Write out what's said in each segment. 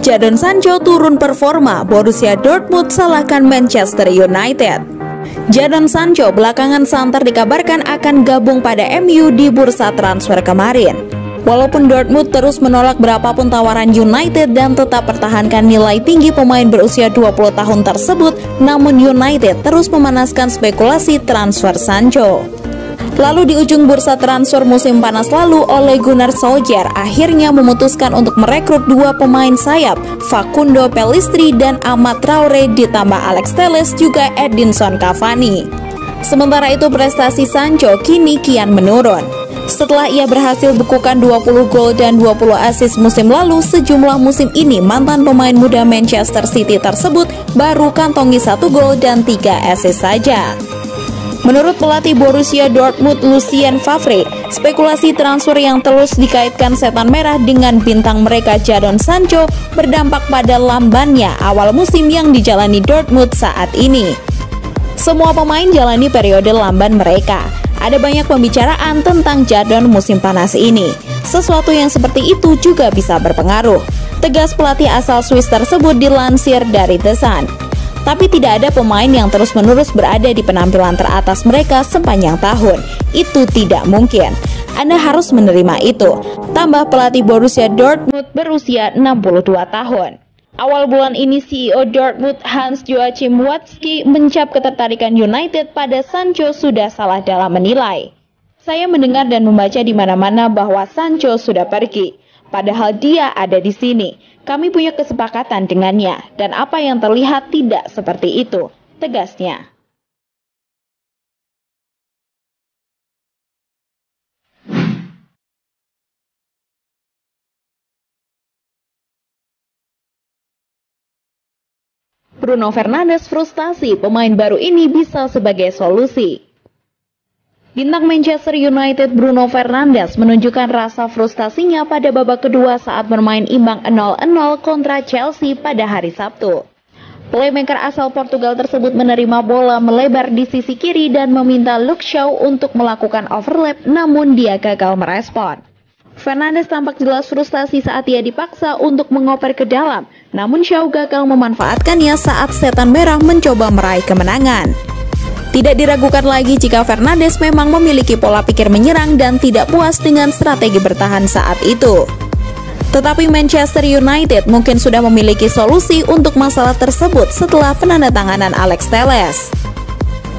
Jadon Sancho turun performa, Borussia Dortmund salahkan Manchester United. Jadon Sancho belakangan santer dikabarkan akan gabung pada MU di bursa transfer kemarin. Walaupun Dortmund terus menolak berapapun tawaran United dan tetap pertahankan nilai tinggi pemain berusia 20 tahun tersebut, namun United terus memanaskan spekulasi transfer Sancho. Lalu di ujung bursa transfer musim panas lalu, Ole Gunnar Solskjaer akhirnya memutuskan untuk merekrut dua pemain sayap, Facundo Pellistri dan Amad Traore, ditambah Alex Telles juga Edinson Cavani. Sementara itu prestasi Sancho kini kian menurun. Setelah ia berhasil bukukan 20 gol dan 20 assist musim lalu, sejumlah musim ini mantan pemain muda Manchester City tersebut baru kantongi 1 gol dan 3 assist saja. Menurut pelatih Borussia Dortmund Lucien Favre, spekulasi transfer yang terus dikaitkan setan merah dengan bintang mereka Jadon Sancho berdampak pada lambannya awal musim yang dijalani Dortmund saat ini. Semua pemain jalani periode lamban mereka. Ada banyak pembicaraan tentang Jadon musim panas ini. Sesuatu yang seperti itu juga bisa berpengaruh, tegas pelatih asal Swiss tersebut dilansir dari The Sun. Tapi tidak ada pemain yang terus-menerus berada di penampilan teratas mereka sepanjang tahun. Itu tidak mungkin. Anda harus menerima itu. Tambah pelatih Borussia Dortmund berusia 62 tahun. Awal bulan ini CEO Dortmund Hans-Joachim Watzke mencap ketertarikan United pada Sancho sudah salah dalam menilai. Saya mendengar dan membaca di mana-mana bahwa Sancho sudah pergi. Padahal dia ada di sini. Kami punya kesepakatan dengannya, dan apa yang terlihat tidak seperti itu, tegasnya. Bruno Fernandes frustasi, pemain baru ini bisa sebagai solusi. Bintang Manchester United Bruno Fernandes menunjukkan rasa frustasinya pada babak kedua saat bermain imbang 0-0 kontra Chelsea pada hari Sabtu. Playmaker asal Portugal tersebut menerima bola melebar di sisi kiri dan meminta Luke Shaw untuk melakukan overlap, namun dia gagal merespon. Fernandes tampak jelas frustasi saat ia dipaksa untuk mengoper ke dalam, namun Shaw gagal memanfaatkannya saat setan merah mencoba meraih kemenangan. Tidak diragukan lagi jika Fernandes memang memiliki pola pikir menyerang dan tidak puas dengan strategi bertahan saat itu. Tetapi Manchester United mungkin sudah memiliki solusi untuk masalah tersebut setelah penandatanganan Alex Telles.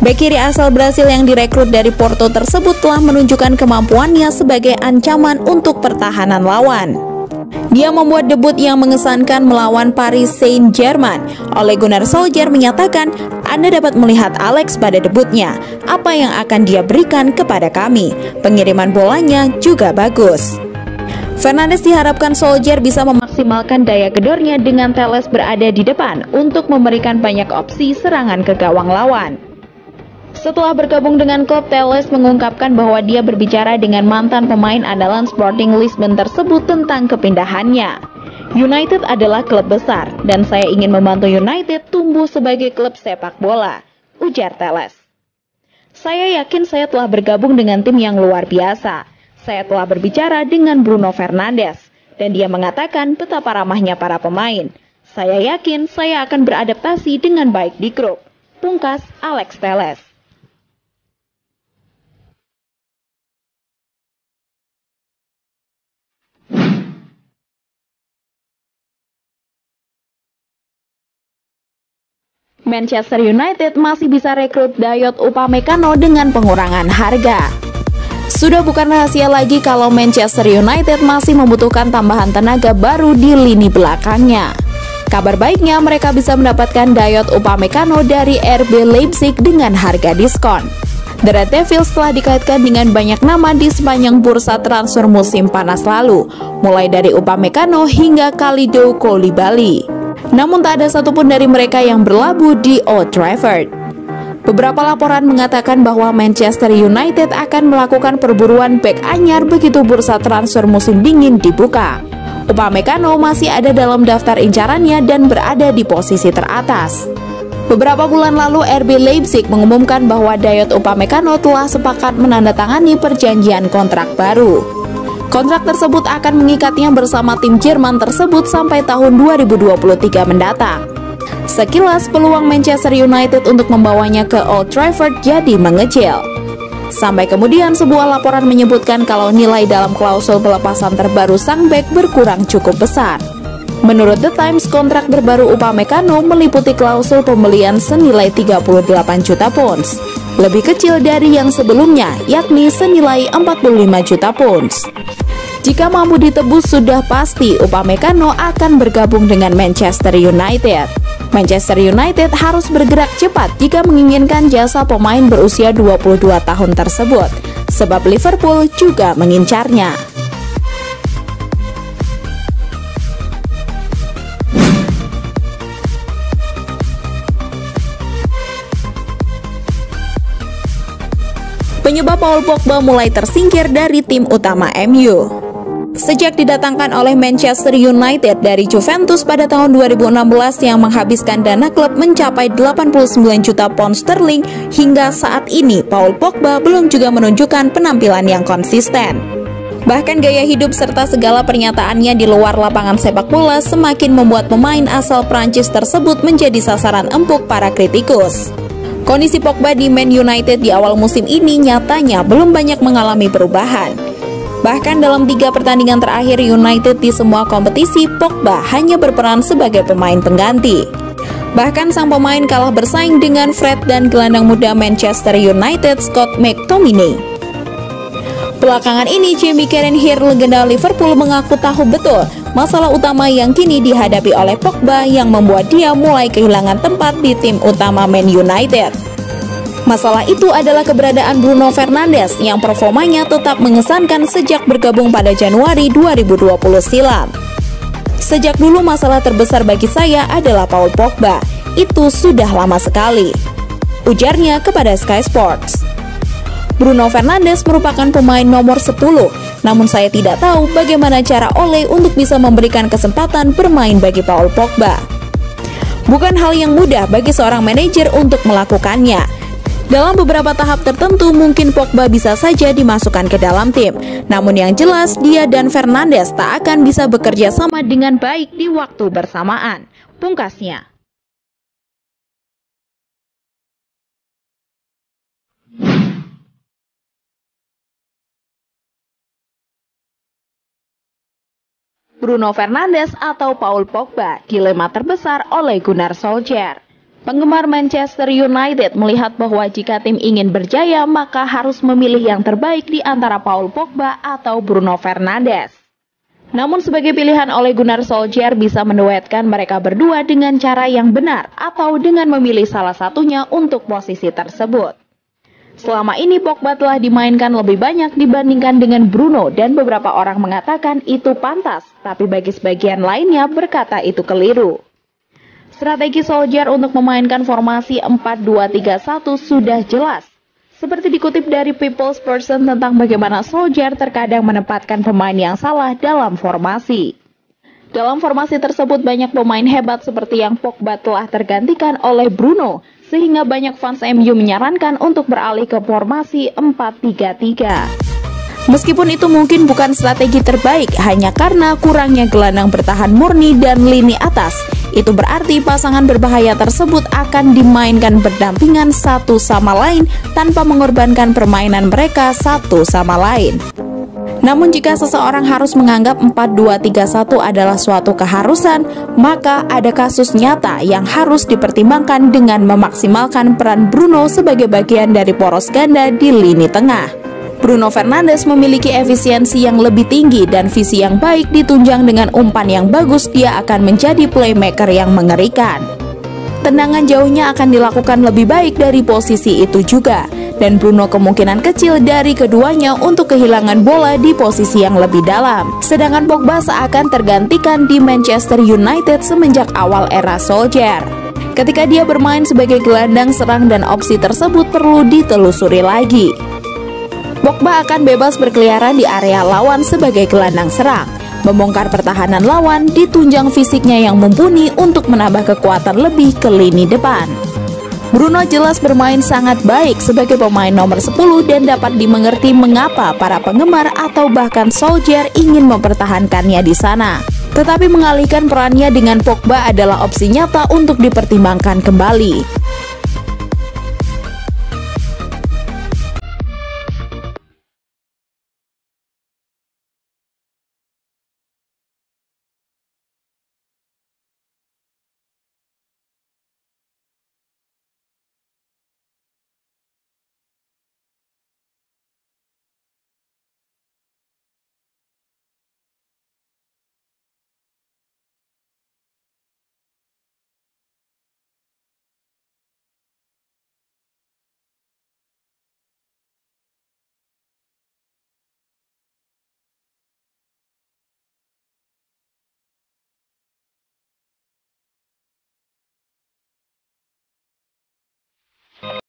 Bek kiri asal Brasil yang direkrut dari Porto tersebut telah menunjukkan kemampuannya sebagai ancaman untuk pertahanan lawan. Dia membuat debut yang mengesankan melawan Paris Saint-Germain. Ole Gunnar Solskjaer menyatakan, Anda dapat melihat Alex pada debutnya. Apa yang akan dia berikan kepada kami? Pengiriman bolanya juga bagus. Fernandes diharapkan Solskjaer bisa memaksimalkan daya gedornya dengan Telles berada di depan untuk memberikan banyak opsi serangan ke gawang lawan. Setelah bergabung dengan klub, Telles mengungkapkan bahwa dia berbicara dengan mantan pemain andalan Sporting Lisbon tersebut tentang kepindahannya. United adalah klub besar dan saya ingin membantu United tumbuh sebagai klub sepak bola, ujar Telles. Saya yakin saya telah bergabung dengan tim yang luar biasa. Saya telah berbicara dengan Bruno Fernandes dan dia mengatakan betapa ramahnya para pemain. Saya yakin saya akan beradaptasi dengan baik di grup, pungkas Alex Telles. Manchester United masih bisa rekrut Dayot Upamecano dengan pengurangan harga. Sudah bukan rahasia lagi kalau Manchester United masih membutuhkan tambahan tenaga baru di lini belakangnya. Kabar baiknya mereka bisa mendapatkan Dayot Upamecano dari RB Leipzig dengan harga diskon. The Red Devils telah dikaitkan dengan banyak nama di sepanjang bursa transfer musim panas lalu, mulai dari Upamecano hingga Kalidou Koulibaly. Namun tak ada satupun dari mereka yang berlabuh di Old Trafford. Beberapa laporan mengatakan bahwa Manchester United akan melakukan perburuan bek anyar begitu bursa transfer musim dingin dibuka. Upamecano masih ada dalam daftar incarannya dan berada di posisi teratas. Beberapa bulan lalu RB Leipzig mengumumkan bahwa Dayot Upamecano telah sepakat menandatangani perjanjian kontrak baru. Kontrak tersebut akan mengikatnya bersama tim Jerman tersebut sampai tahun 2023 mendatang. Sekilas peluang Manchester United untuk membawanya ke Old Trafford jadi mengecil. Sampai kemudian sebuah laporan menyebutkan kalau nilai dalam klausul pelepasan terbaru sang bek berkurang cukup besar. Menurut The Times, kontrak terbaru Upamecano meliputi klausul pembelian senilai 38 juta pounds, lebih kecil dari yang sebelumnya, yakni senilai 45 juta pounds. Jika mampu ditebus, sudah pasti Upamecano akan bergabung dengan Manchester United. Manchester United harus bergerak cepat jika menginginkan jasa pemain berusia 22 tahun tersebut, sebab Liverpool juga mengincarnya. Penyebab Paul Pogba mulai tersingkir dari tim utama MU. Sejak didatangkan oleh Manchester United dari Juventus pada tahun 2016 yang menghabiskan dana klub mencapai 89 juta pound sterling, hingga saat ini Paul Pogba belum juga menunjukkan penampilan yang konsisten. Bahkan gaya hidup serta segala pernyataannya di luar lapangan sepak bola semakin membuat pemain asal Prancis tersebut menjadi sasaran empuk para kritikus. Kondisi Pogba di Man United di awal musim ini nyatanya belum banyak mengalami perubahan. Bahkan dalam 3 pertandingan terakhir United di semua kompetisi, Pogba hanya berperan sebagai pemain pengganti. Bahkan sang pemain kalah bersaing dengan Fred dan gelandang muda Manchester United Scott McTominay. Belakangan ini Jamie Carragher, legenda Liverpool, mengaku tahu betul masalah utama yang kini dihadapi oleh Pogba yang membuat dia mulai kehilangan tempat di tim utama Man United. Masalah itu adalah keberadaan Bruno Fernandes yang performanya tetap mengesankan sejak bergabung pada Januari 2020 silam. Sejak dulu masalah terbesar bagi saya adalah Paul Pogba, itu sudah lama sekali, ujarnya kepada Sky Sports. Bruno Fernandes merupakan pemain nomor 10, namun saya tidak tahu bagaimana cara Ole untuk bisa memberikan kesempatan bermain bagi Paul Pogba. Bukan hal yang mudah bagi seorang manajer untuk melakukannya. Dalam beberapa tahap tertentu mungkin Pogba bisa saja dimasukkan ke dalam tim, namun yang jelas dia dan Fernandes tak akan bisa bekerja sama dengan baik di waktu bersamaan, pungkasnya. Bruno Fernandes atau Paul Pogba, dilema terbesar Ole Gunnar Solskjaer. Penggemar Manchester United melihat bahwa jika tim ingin berjaya maka harus memilih yang terbaik di antara Paul Pogba atau Bruno Fernandes. Namun sebagai pilihan Ole Gunnar Solskjaer bisa menduetkan mereka berdua dengan cara yang benar atau dengan memilih salah satunya untuk posisi tersebut. Selama ini Pogba telah dimainkan lebih banyak dibandingkan dengan Bruno dan beberapa orang mengatakan itu pantas, tapi bagi sebagian lainnya berkata itu keliru. Strategi Solskjaer untuk memainkan formasi 4-2-3-1 sudah jelas. Seperti dikutip dari People's Person tentang bagaimana Solskjaer terkadang menempatkan pemain yang salah dalam formasi. Dalam formasi tersebut banyak pemain hebat seperti yang Pogba telah tergantikan oleh Bruno, sehingga banyak fans MU menyarankan untuk beralih ke formasi 4-3-3. Meskipun itu mungkin bukan strategi terbaik hanya karena kurangnya gelandang bertahan murni dan lini atas, itu berarti pasangan berbahaya tersebut akan dimainkan berdampingan satu sama lain tanpa mengorbankan permainan mereka satu sama lain. Namun jika seseorang harus menganggap 4-2-3-1 adalah suatu keharusan, maka ada kasus nyata yang harus dipertimbangkan dengan memaksimalkan peran Bruno sebagai bagian dari poros ganda di lini tengah. Bruno Fernandes memiliki efisiensi yang lebih tinggi dan visi yang baik, ditunjang dengan umpan yang bagus, dia akan menjadi playmaker yang mengerikan. Tendangan jauhnya akan dilakukan lebih baik dari posisi itu juga, dan Bruno kemungkinan kecil dari keduanya untuk kehilangan bola di posisi yang lebih dalam. Sedangkan Pogba seakan tergantikan di Manchester United semenjak awal era Solskjaer. Ketika dia bermain sebagai gelandang serang dan opsi tersebut perlu ditelusuri lagi. Pogba akan bebas berkeliaran di area lawan sebagai gelandang serang, membongkar pertahanan lawan, ditunjang fisiknya yang mumpuni untuk menambah kekuatan lebih ke lini depan. Bruno jelas bermain sangat baik sebagai pemain nomor 10 dan dapat dimengerti mengapa para penggemar atau bahkan Solskjaer ingin mempertahankannya di sana. Tetapi mengalihkan perannya dengan Pogba adalah opsi nyata untuk dipertimbangkan kembali.